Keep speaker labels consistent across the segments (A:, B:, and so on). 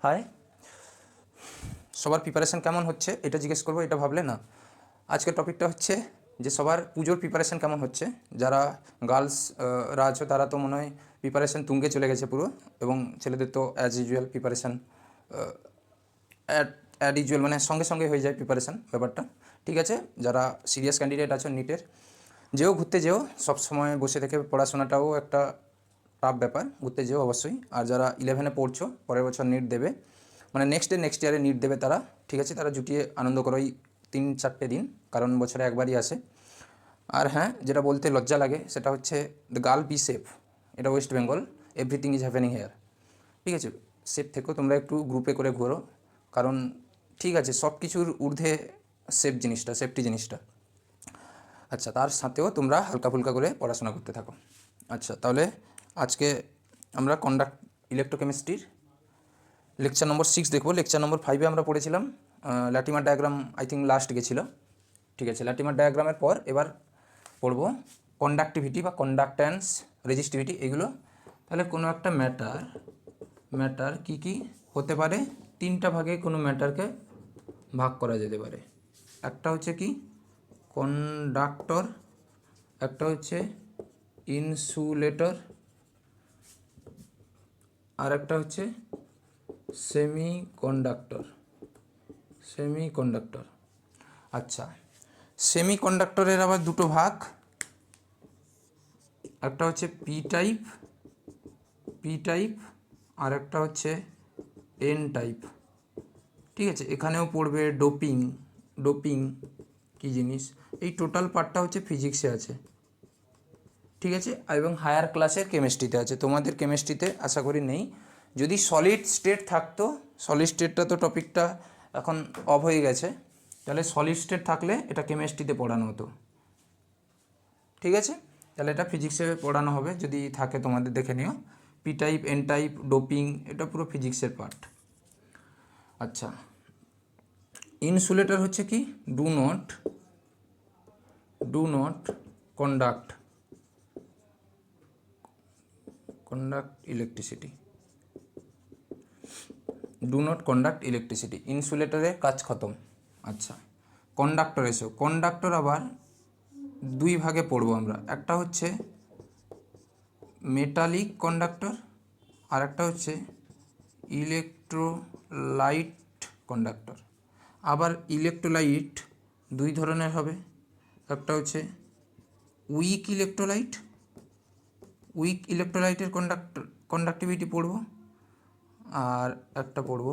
A: High, সবার preparation কেমন হচ্ছে এটা জিজ্ঞেস করবো, এটা ভাবলে না। আজকের টপিকটা হচ্ছে যে সবার পুজোর প্রিপারেশান কেমন হচ্ছে। যারা গার্লস রা আছো তারা তো মনে হয় প্রিপারেশান তুঙ্গে চলে গেছে পুরো, এবং ছেলেদের তো as usual preparation add usual, মানে সঙ্গে সঙ্গে হয়ে যায় প্রিপারেশান ব্যাপারটা। ঠিক আছে, যারা সিরিয়াস ক্যান্ডিডেট আছো নিটের, যেও ঘুরতে যেও, সব সময় বসে থেকে পড়াশোনাটাও একটা টাফ ব্যাপার, ঘুরতে যেও অবশ্যই। আর যারা 11-এ পড়ছো, পরের বছর নিট দেবে, মানে নেক্সট ইয়ারে নিট দেবে তারা, ঠিক আছে, তারা জুটিয়ে আনন্দ করো এই 3-4টে দিন, কারণ বছরে একবারই আসে। আর হ্যাঁ, যেটা বলতে লজ্জা লাগে সেটা হচ্ছে দ্য গার্ল বি সেফ, এটা West Bengal, everything is happening here. ঠিক আছে, সেফ থেকো তোমরা, একটু গ্রুপে করে ঘোরো, কারণ ঠিক আছে সব কিছুর ঊর্ধ্বে সেফটি জিনিসটা। আচ্ছা, তার সাথেও তোমরা হালকা ফুলকা করে পড়াশোনা করতে থাকো। আচ্ছা, তাহলে আজকে আমরা ইলেকট্রোকেমিস্ট্রির লেকচার নম্বর 6 দেখব। লেকচার নম্বর 5-এ আমরা পড়েছিলাম ল্যাটিমার ডায়াগ্রাম, আই থিঙ্ক লাস্ট গেছিলো। ঠিক আছে, ল্যাটিমার ডায়াগ্রামের পর এবার পড়ব কন্ডাক্টিভিটি বা কন্ডাক্ট্যান্স, রেজিস্টিভিটি, এগুলো। তাহলে কোনো একটা ম্যাটার কি কি হতে পারে, 3টা ভাগে কোনো ম্যাটারকে ভাগ করা যেতে পারে। একটা হচ্ছে কি কন্ডাক্টর, একটা হচ্ছে ইনসুলেটর, আর একটা হচ্ছে সেমিকন্ডাক্টর। আচ্ছা, সেমিকন্ডাক্টরের আবার দুটো ভাগ, একটা হচ্ছে পি টাইপ আর একটা হচ্ছে এন টাইপ। ঠিক আছে, এখানেও পড়বে ডোপিং কী জিনিস, এই টোটাল পার্টটা হচ্ছে ফিজিক্সে আছে। ঠিক আছে, এবং হায়ার ক্লাসের কেমিস্ট্রিতে আছে, তোমাদের কেমিস্ট্রিতে আশা করি নেই। যদি সলিড স্টেট থাকতো, সলিড স্টেটটা তো টপিকটা এখন অফ হয়ে গেছে, তাহলে সলিড স্টেট থাকলে এটা কেমিস্ট্রিতে পড়ানো হতো। ঠিক আছে, তাহলে এটা ফিজিক্সে পড়ানো হবে, যদি থাকে তোমাদের দেখে নিও। P type, N type, doping, এটা পুরো ফিজিক্সের পার্ট। আচ্ছা, ইনসুলেটর হচ্ছে কি do not conduct electricity, do not conduct electricity, ইনসুলেটরের কাজ খতম। আচ্ছা, কন্ডাক্টর আবার দুই ভাগে পড়বো আমরা, একটা হচ্ছে মেটালিক কন্ডাক্টর আর একটা হচ্ছে ইলেকট্রোলাইট কন্ডাক্টর। আবার ইলেকট্রোলাইট দুই ধরনের হবে, একটা হচ্ছে উইক ইলেকট্রোলাইটের কন্ডাক্টিভিটি পড়ব, আর একটা পড়ব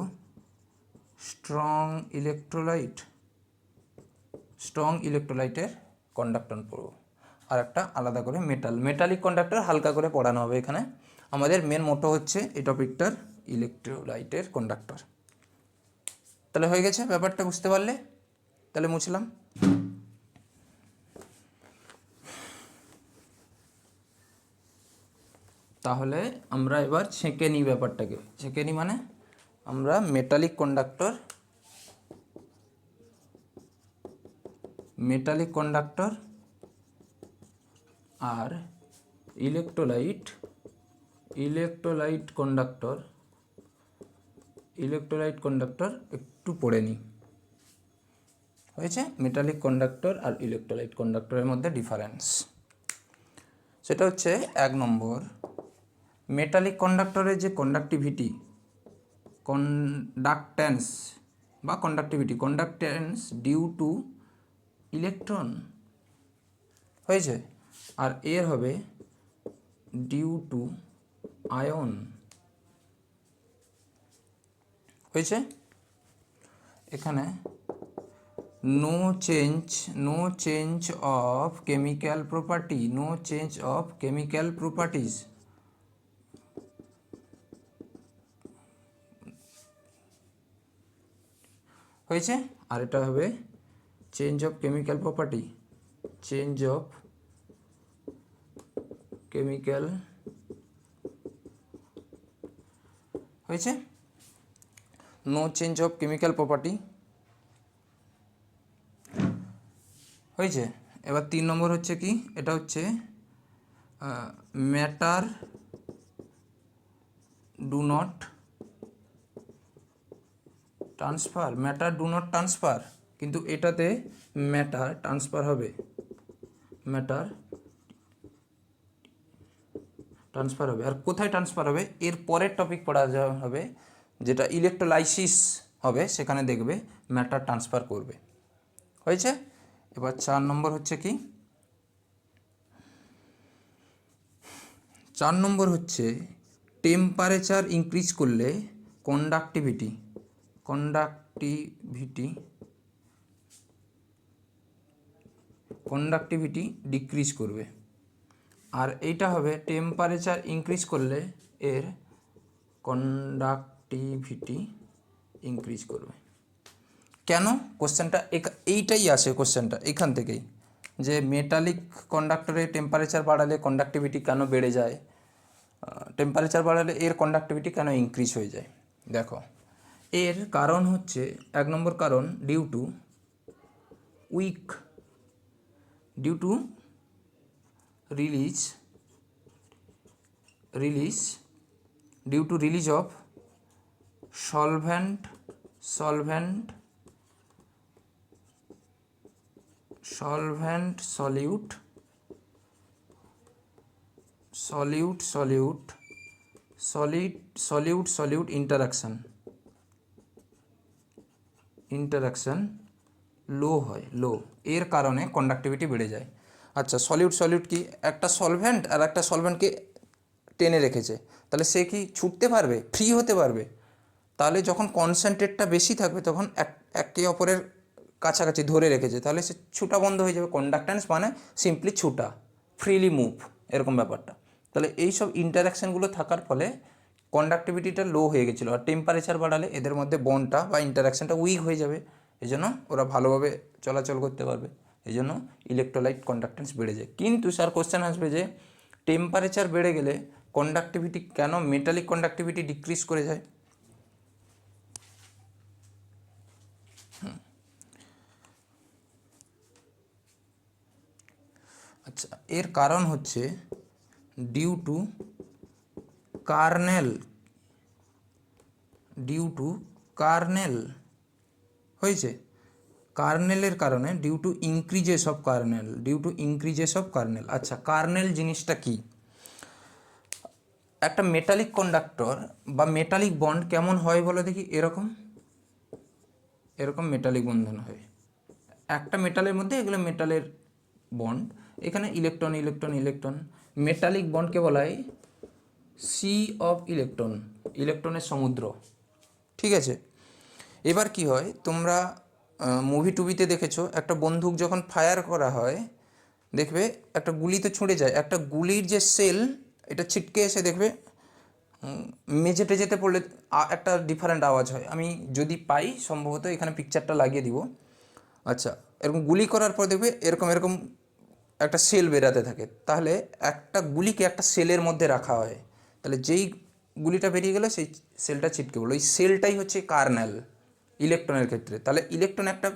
A: স্ট্রং ইলেকট্রোলাইটের কন্ডাক্টর পড়ব, আর একটা আলাদা করে মেটালিক কন্ডাক্টর হালকা করে পড়ানো হবে এখানে। আমাদের মেন মোটো হচ্ছে এই টপিকটার ইলেকট্রোলাইটের কন্ডাক্টর। তাহলে হয়ে গেছে ব্যাপারটা, বুঝতে পারলে? তাহলে মুছলাম। তাহলে আমরা এবার ছেঁকে নিই ব্যাপারটাকে। ছেঁকে নিই মানে আমরা মেটালিক কন্ডাক্টর আর ইলেকট্রোলাইট কন্ডাক্টর একটু পড়ে নিই। হয়েছে, মেটালিক কন্ডাক্টর আর ইলেকট্রোলাইট কন্ডাক্টরের মধ্যে ডিফারেন্স, সেটা হচ্ছে 1 নম্বর, মেটালিক কন্ডাক্টরের যে কন্ডাক্ট্যান্স ডিউ টু ইলেকট্রন, হয়েছে, আর এর হবে ডিউ টু আয়ন, হয়েছে। এখানে no change of chemical properties, হয়েছে। আর এটা হবে চেঞ্জ অফ কেমিক্যাল হয়েছে, no change of chemical property, হয়েছে। এবার 3 নম্বর হচ্ছে কি, এটা হচ্ছে matter do not transfer, matter do not transfer, কিন্তু এটাতে ম্যাটার ট্রান্সফার হবে, ম্যাটার ট্রান্সফার হবে। আর কোথায় ট্রান্সফার হবে এর পরের টপিক পড়া যাওয়া হবে, যেটা ইলেকট্রোলাইসিস হবে, সেখানে দেখবে ম্যাটার ট্রান্সফার করবে। হয়েছে। এবার 4 নম্বর হচ্ছে কি, 4 নম্বর হচ্ছে টেম্পারেচার ইনক্রিজ করলে কন্ডাক্টিভিটি, কন্ডাক্টিভিটি ডিক্রিজ করবে। আর এইটা হবে টেম্পারেচার ইনক্রিজ করলে এর কন্ডাক্টিভিটি ইনক্রিজ করবে। কেন? কোশ্চেনটা এইটাই আসে, কোশ্চেনটা এখান থেকেই, যে মেটালিক কন্ডাক্টরে টেম্পারেচার বাড়ালে কন্ডাক্টিভিটি কেন বেড়ে যায়, টেম্পারেচার বাড়ালে এর কন্ডাক্টিভিটি কেন ইনক্রিজ হয়ে যায়। দেখো, এর কারণ হচ্ছে 1 নম্বর কারণ due to release of solvent solute interaction low হয়, লো, এর কারণে কন্ডাক্টিভিটি বেড়ে যায়। আচ্ছা, সলিউট কি, একটা সলভেন্ট আর একটা সলভেন্টকে টেনে রেখেছে, তাহলে সে কি ছুটতে পারবে, ফ্রি হতে পারবে? তাহলে যখন কনসেন্ট্রেটটা বেশি থাকবে তখন একে অপরের কাছাকাছি ধরে রেখেছে, তাহলে সে ছুটা বন্ধ হয়ে যাবে। কন্ডাক্ট্যান্স মানে সিম্পলি ছুটা, ফ্রিলি মুভ, এরকম ব্যাপারটা। তাহলে এই সব ইন্টারাকশানগুলো থাকার ফলে কন্ডাক্টিভিটিটা লো হয়ে গেছিলো। আর টেম্পারেচার বাড়ালে এদের মধ্যে বন্ডটা বা ইন্টারাকশানটা উইক হয়ে যাবে, এই জন্য ওরা ভালোভাবে চলাচল করতে পারবে, এই জন্য ইলেকট্রোলাইট কন্ডাক্ট্যান্স বেড়ে যায়। কিন্তু স্যার কোশ্চেন আসবে যে টেম্পারেচার বেড়ে গেলে কন্ডাক্টিভিটি কেন, মেটালিক কন্ডাক্টিভিটি ডিক্রিজ করে যায়? আচ্ছা, এর কারণ হচ্ছে ডিউ টু কার্নেল হয়েছে, কার্নেলের কারণে, due to increases of kernel. আচ্ছা, কার্নেল জিনিসটা কি? একটা মেটালিক কন্ডাক্টর বা মেটালিক বন্ড কেমন হয় বলো দেখি, এরকম মেটালিক বন্ধন হয় একটা মেটালের মধ্যে, এগুলো মেটালের বন্ড, এখানে ইলেকট্রন। মেটালিক বন্ডকে বলা হয় সি অফ ইলেকট্রনের সমুদ্র। ঠিক আছে। এবার কি হয়, তোমরা মুভি টুভিতে দেখেছো, একটা বন্দুক যখন ফায়ার করা হয় দেখবে একটা গুলিতে ছুঁড়ে যায়, একটা গুলির যে সেল, এটা ছিটকে এসে দেখবে মেঝে টেজেতে পড়লে একটা ডিফারেন্ট আওয়াজ হয়। আমি যদি পাই সম্ভবত এখানে পিকচারটা লাগিয়ে দিব। আচ্ছা, এরকম গুলি করার পর দেখবে এরকম একটা সেল বেরাতে থাকে, তাহলে একটা গুলিকে একটা সেলের মধ্যে রাখা হয়, তাহলে যেই গুলিটা বেরিয়ে গেল সেই সেলটা ছিটকে পড়লো, ওই সেলটাই হচ্ছে কার্নেল ইলেকট্রনের ক্ষেত্রে। তাহলে ইলেকট্রন একটা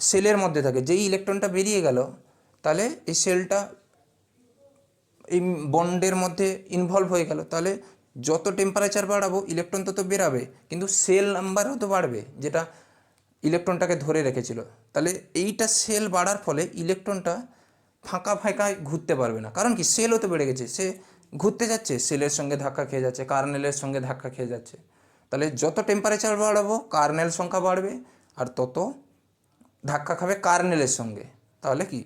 A: সেলের মধ্যে থাকে, যেই ইলেকট্রনটা বেরিয়ে গেল তাহলে এই সেলটা এই বন্ডের মধ্যে ইনভলভ হয়ে গেল, তাহলে যত টেম্পারেচার বাড়াবো ইলেকট্রন তত বেরাবে, কিন্তু সেল নাম্বারও তো বাড়বে, যেটা ইলেকট্রনটাকে ধরে রেখেছিল। তাহলে এইটা সেল বাড়ার ফলে ইলেকট্রনটা ফাঁকায় ঘুরতে পারবে না, কারণ কি, সেলও তো বেড়ে গেছে, সে ঘুরতে যাচ্ছে, সেলের সঙ্গে ধাক্কা খেয়ে যাচ্ছে, কার্নেলের সঙ্গে ধাক্কা খেয়ে যাচ্ছে। তাহলে যত টেম্পারেচার বাড়াবো কার্নেল সংখ্যা বাড়বে, আর তত ধাক্কা খাবে কার্নেলের সঙ্গে, তাহলে কি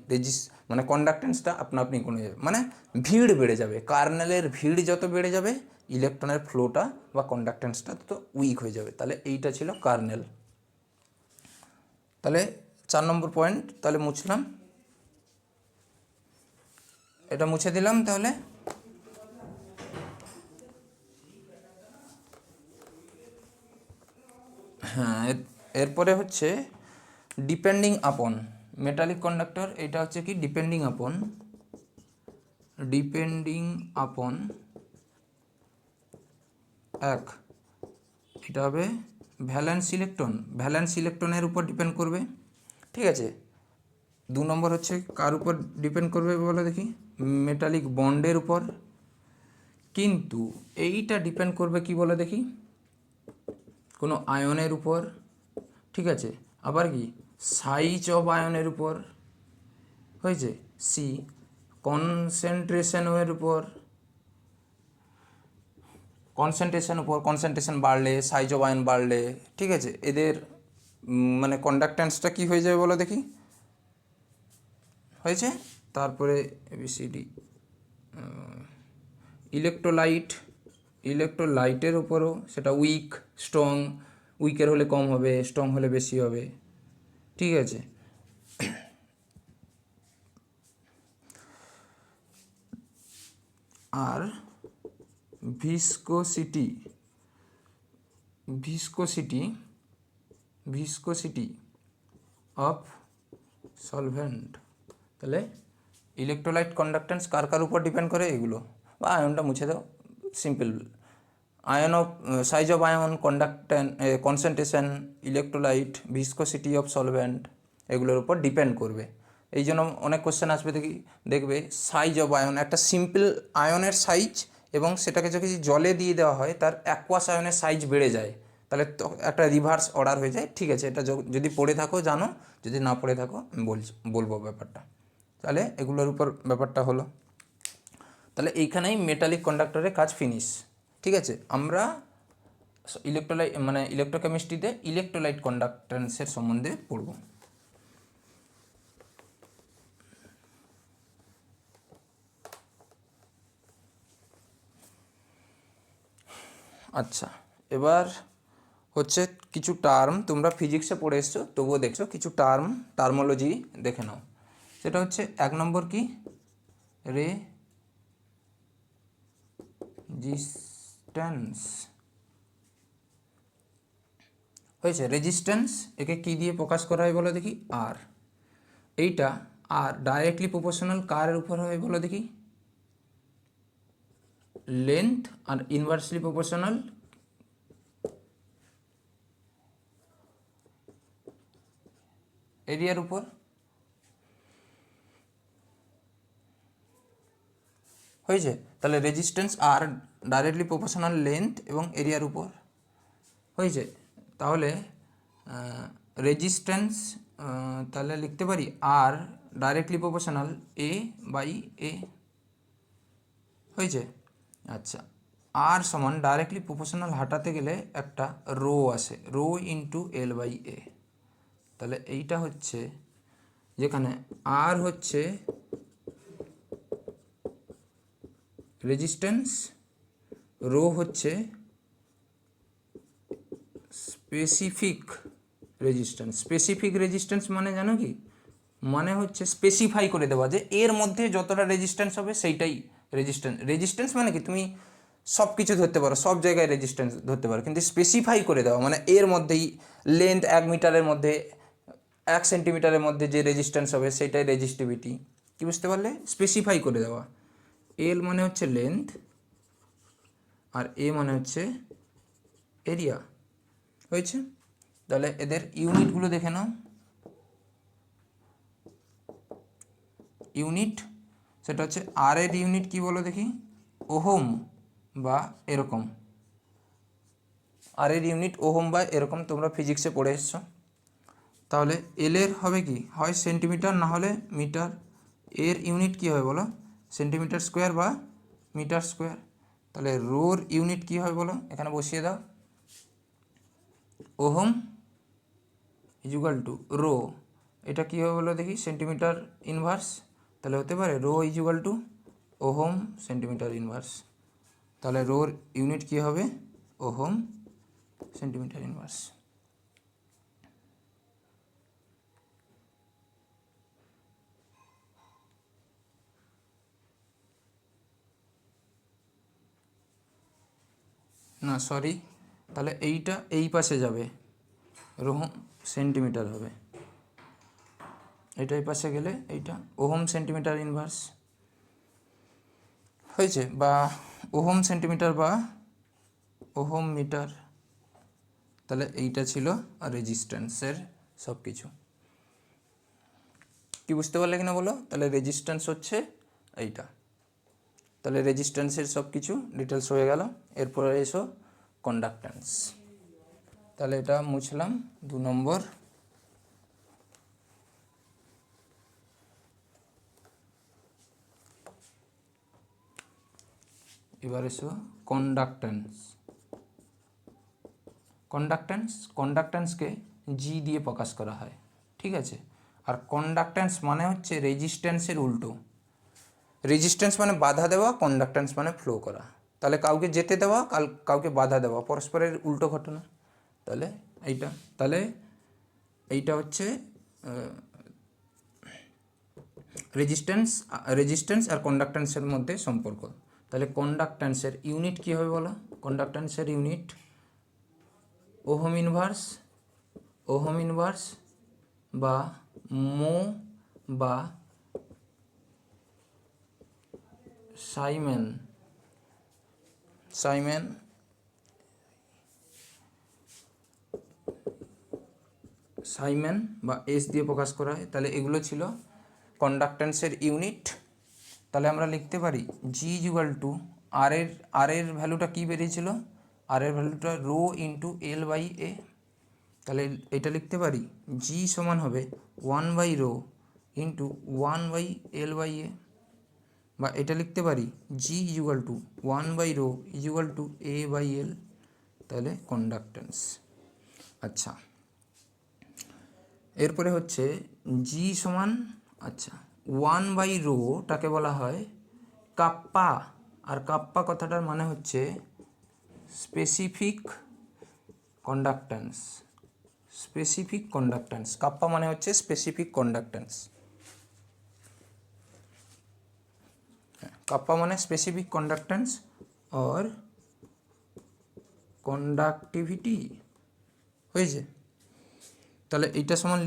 A: মানে কন্ডাক্টেন্সটা আপনি কমে যাবে, মানে ভিড় বেড়ে যাবে। কার্নেলের ভিড় যত বেড়ে যাবে ইলেকট্রনের ফ্লোটা বা কন্ডাক্টেন্সটা তত উইক হয়ে যাবে। তাহলে এইটা ছিল কার্নেল। তাহলে 4 নম্বর পয়েন্ট তাহলে মুছলাম, এটা মুছে দিলাম। তাহলে হ্যাঁ, এরপরে হচ্ছে ডিপেন্ডিং আপন মেটালিক কন্ডাক্টর। এটা হচ্ছে কি, ডিপেন্ডিং আপন এটা হবে ভ্যালেন্স ইলেকট্রনের উপর ডিপেন্ড করবে। ঠিক আছে। 2 নম্বর হচ্ছে কার উপর ডিপেন্ড করবে বলো দেখি, মেটালিক বন্ডের উপর। কিন্তু এইটা ডিপেন্ড করবে কি বলো দেখি, কোনো আয়নের উপর ঠিক আছে, আবার কি সাইজ অফ আয়নের উপর হয়েছে, সি কনসেন্ট্রেশনের উপর, কনসেন্ট্রেশন বাড়লে সাইজ অফ আয়ন বাড়লে, ঠিক আছে, এদের মানে কন্ডাক্ট্যান্সটা কি হয়ে যাবে বলো দেখি, হয়েছে। তারপরে এবিসিডি, ইলেকট্রোলাইটের উপরও সেটা উইক স্ট্রং, উইকের হলে কম হবে, স্ট্রং হলে বেশি হবে, ঠিক আছে। আর ভিসকোসিটি অফ সলভেন্ট, তাহলে ইলেকট্রোলাইট কন্ডাক্ট্যান্স কার কার উপর ডিপেন্ড করে, এগুলো, বা আয়নটা মুছে দাও, simple, ion of size of ion, concentration, electrolyte, viscosity of solvent, এগুলোর উপর ডিপেন্ড করবে। এই জন্য অনেক কোশ্চেন আসবে দেখবে সাইজ অফ আয়ন, একটা সিম্পল আয়নের সাইজ এবং সেটাকে যদি জলে দিয়ে দেওয়া হয় তার অ্যাকুয়াস আয়নের সাইজ বেড়ে যায়, তাহলে তো একটা রিভার্স অর্ডার হয়ে যায়, ঠিক আছে। এটা যদি পড়ে থাকো জানো, যদি না পড়ে থাকো আমি বলবো ব্যাপারটা। তাহলে এগুলোর উপর ব্যাপারটা হলো। তাহলে এইখানেই মেটালিক কন্ডাক্টরের কাজ ফিনিশ, ঠিক আছে। আমরা ইলেকট্রোলাইট মানে ইলেকট্রোকেমিস্ট্রিতে ইলেকট্রোলাইট কন্ডাক্ট্যান্সের সম্বন্ধে পড়ব। আচ্ছা, এবার হচ্ছে কিছু টার্ম তোমরা ফিজিক্সে পড়ে এসছো, তবুও দেখছো কিছু টার্মোলজি দেখে নাও। সেটা হচ্ছে 1 নম্বর কি, রেজিস্ট্যান্স, হয়েছে। রেজিস্ট্যান্স একে কি দিয়ে প্রকাশ করা হয় বলো দেখি, আর। এইটা আর ডাইরেক্টলি প্রপোর্শনাল কারের উপর হয় বলো দেখি, লেন্থ, আর ইনভার্সলি প্রপোর্শনাল এরিয়ার উপর, হয়েছে। তাহলে রেজিস্ট্যান্স আর ডাইরেক্টলি প্রপোর্শনাল লেন্থ এবং এরিয়ার উপর, হয়েছে। তাহলে রেজিস্ট্যান্স তাহলে লিখতে পারি আর ডাইরেক্টলি প্রপোর্শনাল A/A, হয়েছে। আচ্ছা, আর সমান ডাইরেক্টলি প্রপোর্শনাল হাঁটাতে গেলে একটা রো আসে, রো ইন্টু L/A। তাহলে এইটা হচ্ছে যেখানে আর হচ্ছে রেজিস্ট্যান্স, রো হচ্ছে স্পেসিফিক রেজিস্ট্যান্স মানে জানো কি, মানে হচ্ছে স্পেসিফাই করে দেওয়া যে এর মধ্যে যতটা রেজিস্ট্যান্স হবে সেইটাই রেজিস্ট্যান্স মানে কি তুমি সব কিছু ধরতে পারো, সব জায়গায় রেজিস্ট্যান্স ধরতে পারো, কিন্তু স্পেসিফাই করে দেওয়া মানে এর মধ্যেই লেন্থ 1 মিটারের মধ্যে 1 সেন্টিমিটারের মধ্যে যে রেজিস্ট্যান্স হবে সেটাই রেজিস্টিভিটি, কি বুঝতে পারলে, স্পেসিফাই করে দেওয়া। এল মানে হচ্ছে লেন্থ আর এ মানে হচ্ছে এরিয়া, হয়েছে। তাহলে এদের ইউনিটগুলো দেখে নাও। ইউনিট সেটা হচ্ছে আর এর ইউনিট কি বলো দেখি, ওহম বা এরকম, আর এর ইউনিট ওহম বা এরকম, তোমরা ফিজিক্সে পড়ে এসছো। তাহলে এল এর হবে কি, হয় সেন্টিমিটার না হলে মিটার, এর ইউনিট কি হবে বলো, সেন্টিমিটার স্কোয়ার বা মিটার স্কোয়ার। তাহলে রোর ইউনিট কি হয় বলো, এখানে বসিয়ে দাও, ওহম ইজুগাল টু রো, এটা কী হবে বলো দেখি, সেন্টিমিটার ইনভার্স, তাহলে হতে পারে rho equal to ohm centimetre inverse. তাহলে রোর ইউনিট কী হবে, ওহম সেন্টিমিটার ইনভার্স। না সরি, তাহলে এইটা এই পাশে যাবে, রোহম সেন্টিমিটার হবে, এটা এই পাশে গেলে এইটা ওহম সেন্টিমিটার ইনভার্স, হয়েছে। বা ওহম সেন্টিমিটার বা ওহম মিটার। তাহলে এইটা ছিল রেজিস্ট্যান্সের সব কিছু, কি বুঝতে পারলে কিনা বলো। তাহলে রেজিস্ট্যান্স হচ্ছে এইটা, তাহলে রেজিস্ট্যান্সের সব কিছু ডিটেলস হয়ে গেল। এরপরে এসো কন্ডাক্ট্যান্স। তাহলে এটা মুছলাম 2 নম্বর। এবার এসো কন্ডাক্ট্যান্স। কন্ডাক্ট্যান্সকে জি দিয়ে প্রকাশ করা হয়, ঠিক আছে। আর কন্ডাক্ট্যান্স মানে হচ্ছে রেজিস্ট্যান্সের উল্টো। রেজিস্ট্যান্স মানে বাধা দেওয়া, কন্ডাক্ট্যান্স মানে ফ্লো করা। তাহলে কাউকে যেতে দেওয়া, কাউকে বাধা দেওয়া, পরস্পরের উল্টো ঘটনা। তাহলে এইটা হচ্ছে রেজিস্ট্যান্স আর কন্ডাক্ট্যান্সের মধ্যে সম্পর্ক। তাহলে কন্ডাক্ট্যান্সের ইউনিট কী হবে বলো? কন্ডাক্ট্যান্সের ইউনিট ওহম ইনভার্স বা মো বা সাইমেন বা এস দিয়ে প্রকাশ করা হয়। তাহলে এগুলো ছিল কন্ডাক্ট্যান্সের ইউনিট। তাহলে আমরা লিখতে পারি জি ইকুয়াল টু আর এর ভ্যালুটা কী বেরিয়েছিল? আর এর ভ্যালুটা রো ইন্টু এল বাই এ। তাহলে এটা লিখতে পারি জি সমান হবে 1 রো ইন্টু 1 বাই এ। বা এটা লিখতে পারি G equal to 1 rho equal to A by L. তাহলে কন্ডাক্ট্যান্স। আচ্ছা, এরপরে হচ্ছে জি সমান, আচ্ছা 1/রোটাকে বলা হয় কাপ্পা। আর কাপ্পা কথাটার মানে হচ্ছে স্পেসিফিক কন্ডাক্ট্যান্স। কাপ্পা মানে হচ্ছে স্পেসিফিক কন্ডাক্ট্যান্স। কাপ্পা মানে স্পেসিফিক কন্ডাক্ট্যান্স और কন্ডাক্টিভিটি হয়েছে। তাহলে এইটা সমান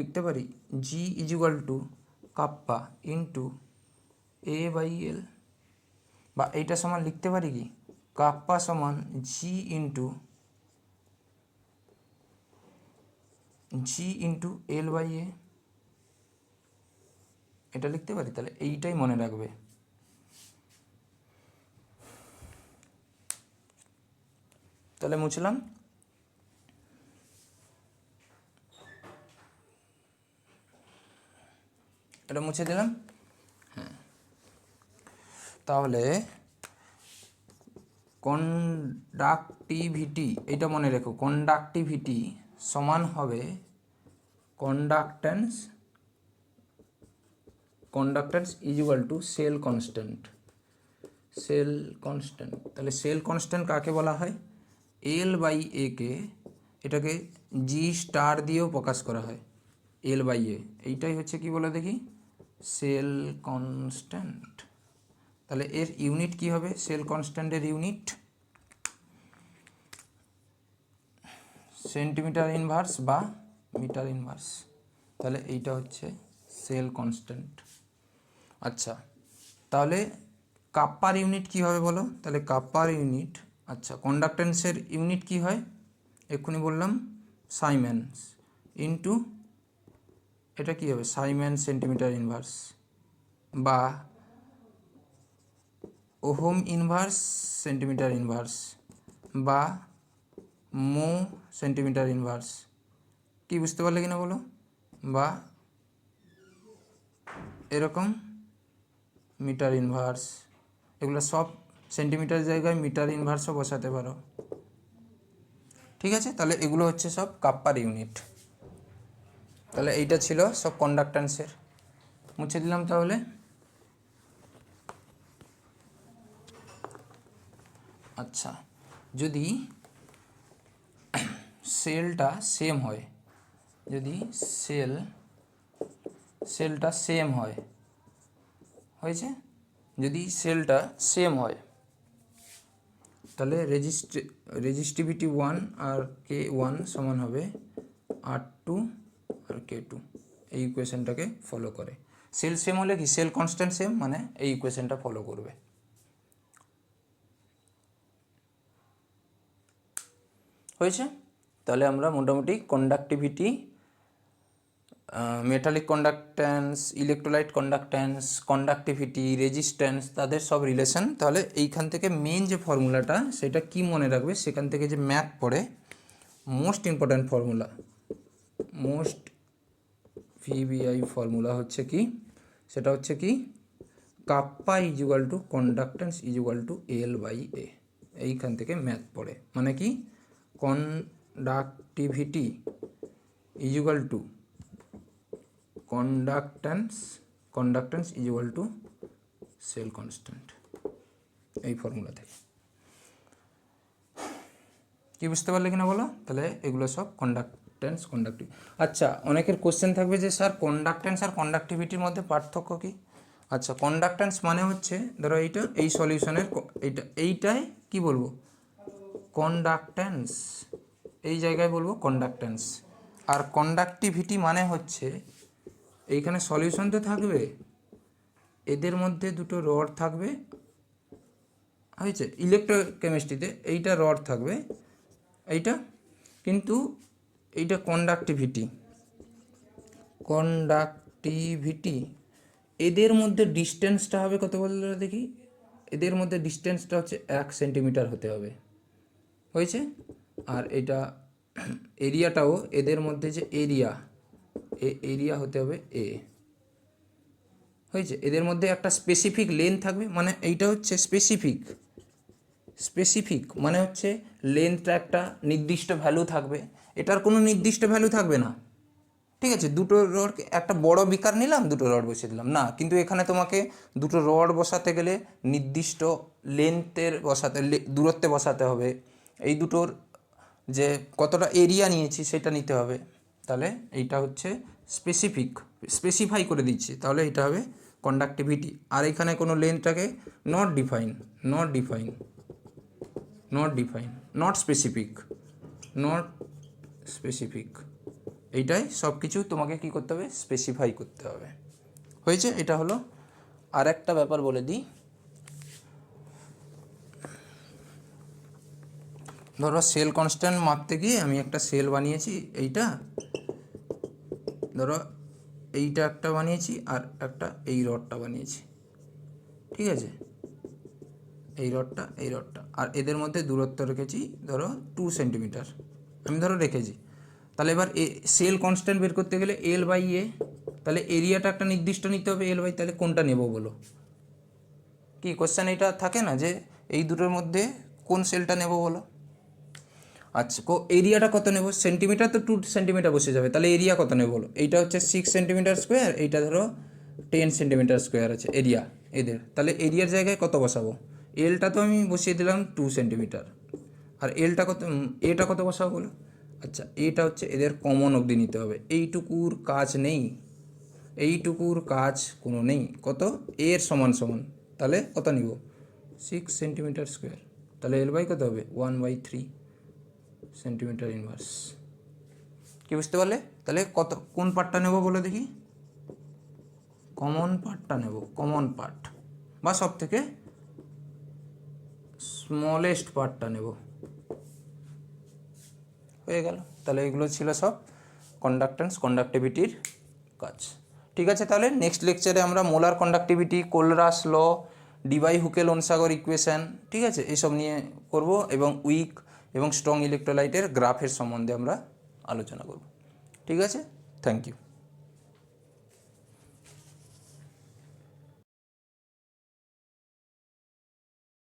A: লিখতে পারি G equal to kappa into A by L. বা এইটা সমান লিখতে পারি কি কাপ্পা সমান জি ইন্টু এল বাই এ। এটা লিখতে পারি। তাহলে এইটাই মনে রাখবে। তাহলে মুছলাম। এটা মুছে দিলাম। হ্যাঁ, তাহলে কন্ডাক্টিভিটি, এটা মনে রেখো, কন্ডাক্টিভিটি সমান হবে conductance equal to cell constant. তাহলে সেল কনস্ট্যান্ট কাকে বলা হয়? এল বাই এ কে, এটাকে জি স্টার দিয়েও প্রকাশ করা হয়, এল বাই এ। এইটাই হচ্ছে কি বলে দেখি সেল কনস্ট্যান্ট। তাহলে এর ইউনিট কি হবে? সেল কনস্ট্যান্টের ইউনিট সেন্টিমিটার ইনভার্স বা মিটার ইনভার্স। তাহলে এইটা হচ্ছে সেল কনস্ট্যান্ট। আচ্ছা, তাহলে কাপ্পার ইউনিট কী হবে বলো? তাহলে কাপ্পার ইউনিট, আচ্ছা কন্ডাক্ট্যান্সের ইউনিট কি হয়? এক্ষুনি বললাম সাইমেন্স ইন্টু, এটা কি হবে সাইমেন সেন্টিমিটার ইনভার্স বা ওহম ইনভার্স সেন্টিমিটার ইনভার্স বা মো সেন্টিমিটার ইনভার্স। কি বুঝতে পারলে কিনা বলো? বা এরকম মিটার ইনভার্স। এগুলো সব সেন্টিমিটার জায়গায় মিটার ইনভার্সও বসাতে পারো, ঠিক আছে। তাহলে এগুলো হচ্ছে সব কাপ্পার ইউনিট। তাহলে এইটা ছিল সব কন্ডাক্ট্যান্সের। মুছে দিলাম। তাহলে আচ্ছা, যদি সেলটা সেম হয়, যদি সেলটা সেম হয়, হয়েছে, যদি সেলটা সেম হয় তাহলে রেজিস্টিভিটি 1 আর K1 সমান হবে R2 আর K2। এই ইকুয়েশনটাকে ফলো করে। সেল সেম হলে কি সেল কনস্ট্যান্ট সেম, মানে এই ইকুয়েশনটা ফলো করবে। হয়েছে। তাহলে আমরা মোটামুটি conductivity metallic conductance, electrolyte conductance, conductivity, resistance, তাদের সব রিলেশন। তাহলে এইখান থেকে মেন যে ফর্মুলাটা সেটা কি মনে রাখবে, সেখান থেকে যে ম্যাথ পড়ে most important formula, most VBI formula হচ্ছে কি, সেটা হচ্ছে কি kappa equal to conductance equal to L by A. এইখান থেকে ম্যাথ পড়ে, মানে কি conductivity equal to conductance equal to cell constant, এই ফর্মুলা থেকে। কি বুঝতে পারলে কিনা বলো? তাহলে এগুলো সব কন্ডাক্ট্যান্স কন্ডাক্টিভ। আচ্ছা, অনেকের কোশ্চেন থাকবে যে স্যার কন্ডাক্ট্যান্স আর কন্ডাক্টিভিটির মধ্যে পার্থক্য কি? আচ্ছা, কন্ডাক্ট্যান্স মানে হচ্ছে ধরো এইটা, এই সলিউশনের এইটাই কি বলবো কন্ডাক্ট্যান্স, এই জায়গায় বলবো কন্ডাক্ট্যান্স। আর কন্ডাক্টিভিটি মানে হচ্ছে এইখানে সলিউশন তো থাকবে, এদের মধ্যে দুটো রড থাকবে, হয়েছে ইলেকট্রোকেমিস্ট্রিতে এইটা রড থাকবে, এইটা কিন্তু এইটা কন্ডাক্টিভিটি এদের মধ্যে ডিস্টেন্সটা হবে কত বললে দেখি, এদের মধ্যে ডিস্টেন্সটা হচ্ছে 1 সেন্টিমিটার হতে হবে, হয়েছে। আর এটা এরিয়াটাও এদের মধ্যে যে এরিয়া হতে হবে এ, হয়েছে। এদের মধ্যে একটা স্পেসিফিক লেন্থ থাকবে, মানে এইটা হচ্ছে স্পেসিফিক মানে হচ্ছে লেন্থটা একটা নির্দিষ্ট ভ্যালু থাকবে, এটার কোনো নির্দিষ্ট ভ্যালু থাকবে না, ঠিক আছে। দুটো রড, একটা বড় বিকার নিলাম, দুটো রড বসিয়ে দিলাম না, কিন্তু এখানে তোমাকে দুটো রড বসাতে গেলে নির্দিষ্ট লেন্থের দূরত্বে বসাতে হবে, এই দুটোর যে কতটা এরিয়া নিয়েছি সেটা নিতে হবে। তাহলে এইটা হচ্ছে স্পেসিফাই করে দিচ্ছি, তাহলে এটা হবে কন্ডাক্টিভিটি। আর এখানে কোনো লেন্থটাকে নট স্পেসিফিক, এইটাই সব কিছু তোমাকে কি করতে হবে, স্পেসিফাই করতে হবে, হয়েছে। এটা হলো। আর একটা ব্যাপার বলে দিই, ধরো সেল কনস্ট্যান্ট মাপতে গিয়ে আমি একটা সেল বানিয়েছি, এইটা ধরো এইটা একটা বানিয়েছি আর একটা এই রডটা বানিয়েছি, ঠিক আছে, এই রডটা আর এদের মধ্যে দূরত্ব রেখেছি ধরো 2 সেন্টিমিটার আমি ধরো রেখেছি। তাহলে এবার সেল কনস্ট্যান্ট বের করতে গেলে এল বাই এ, তাহলে এরিয়াটা একটা নির্দিষ্ট নিতে হবে এল বাই, তাহলে কোনটা নেব বলো? কি কোশ্চেন এটা থাকে না যে এই দুটোর মধ্যে কোন সেলটা নেব বলো? আচ্ছা, এরিয়াটা কত নেব? সেন্টিমিটার তো 2 সেন্টিমিটার বসে যাবে, তাহলে এরিয়া কত নেব বলো? এইটা হচ্ছে 6 সেন্টিমিটার স্কোয়ার, এইটা ধরো 10 সেন্টিমিটার স্কোয়ার আছে এরিয়া এদের, তাহলে এরিয়ার জায়গায় কত বসাবো? এলটা তো আমি বসিয়ে দিলাম 2 সেন্টিমিটার, আর এটা কত বসাবো বলো? আচ্ছা, এটা হচ্ছে এদের কমন অবধি নিতে হবে, এইটুকুর কাজ কোনো নেই, কত এর সমান, তাহলে কত নিব? 6 সেন্টিমিটার স্কোয়ার, তাহলে এল বাই কত হবে? 1/3 সেন্টিমিটার ইনভার্স। কি বুঝতে পারলে? তাহলে কোন পার্টটা নেব বলে দেখি? কমন পার্টটা নেব, কমন পার্ট বা সব থেকে স্মলেস্ট পার্টটা নেব, হয়ে গেল। তাহলে এগুলো ছিল সব কন্ডাক্টিভিটির কাজ, ঠিক আছে। তাহলে নেক্সট লেকচারে আমরা মোলার কন্ডাক্টিভিটি, কোলরাস ল, ডিবাই হুকেল-ওনসাগর ইকুয়েশন, ঠিক আছে, এসব নিয়ে করব, এবং উইক এবং স্ট্রং ইলেকট্রোলাইটের গ্রাফের সম্বন্ধে আমরা আলোচনা করব, ঠিক আছে। Thank you.